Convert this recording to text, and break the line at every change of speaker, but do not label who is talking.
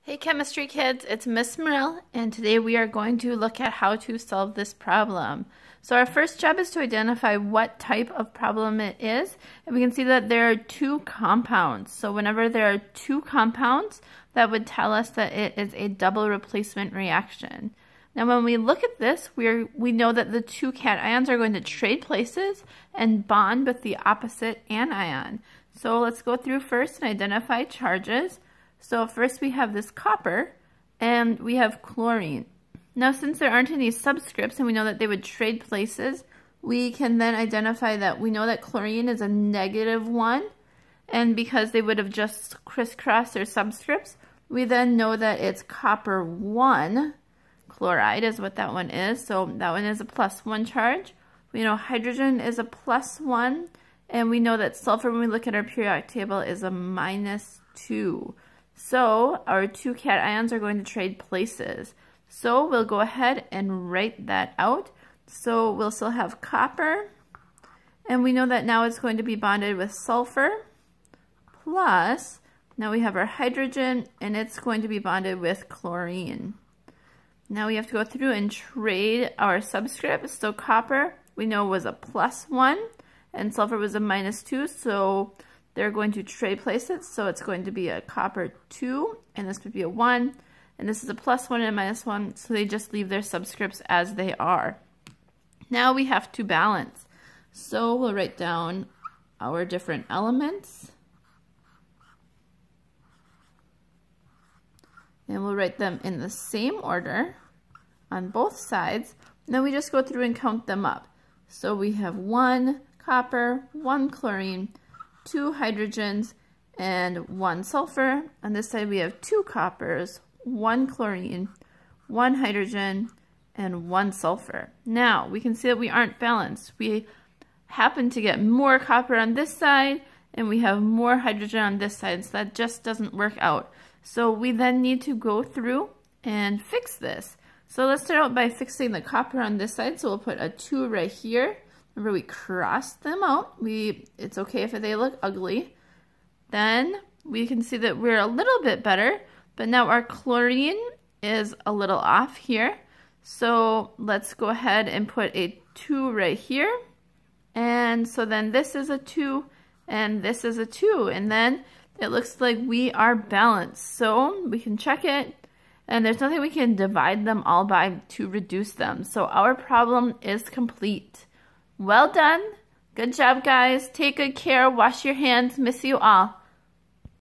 Hey chemistry kids, it's Miss Morel, and today we are going to look at how to solve this problem. So our first job is to identify what type of problem it is, and we can see that there are two compounds. So whenever there are two compounds, that would tell us that it is a double replacement reaction. Now when we look at this, we know that the two cations are going to trade places and bond with the opposite anion. So let's go through first and identify charges. So first we have this copper and we have chlorine. Now since there aren't any subscripts and we know that they would trade places, we can then identify that we know that chlorine is a -1, and because they would have just crisscrossed their subscripts, we then know that it's copper 1 chloride is what that one is. So that one is a +1 charge. We know hydrogen is a +1, and we know that sulfur, when we look at our periodic table, is a -2. So our two cations are going to trade places. So we'll go ahead and write that out. So we'll still have copper, and we know that now it's going to be bonded with sulfur, plus now we have our hydrogen, and it's going to be bonded with chlorine. Now we have to go through and trade our subscripts. So copper, we know, was a +1, and sulfur was a -2, so they're going to trade places. So it's going to be a copper 2, and this would be a 1, and this is a +1 and a -1, so they just leave their subscripts as they are. Now we have to balance. So we'll write down our different elements, and we'll write them in the same order on both sides. Then we just go through and count them up. So we have 1 copper, 1 chlorine, 2 hydrogens, and 1 sulfur. On this side we have 2 coppers, 1 chlorine, 1 hydrogen, and 1 sulfur. Now we can see that we aren't balanced. We happen to get more copper on this side, and we have more hydrogen on this side, so that just doesn't work out. So we then need to go through and fix this. So let's start out by fixing the copper on this side. So we'll put a 2 right here. Remember, we crossed them out. It's okay if they look ugly. Then we can see that we're a little bit better, but now our chlorine is a little off here. So let's go ahead and put a 2 right here. And so then this is a 2, and this is a 2, and then it looks like we are balanced. So we can check it, and there's nothing we can divide them all by to reduce them. So our problem is complete. Well done. Good job, guys. Take good care. Wash your hands. Miss you all.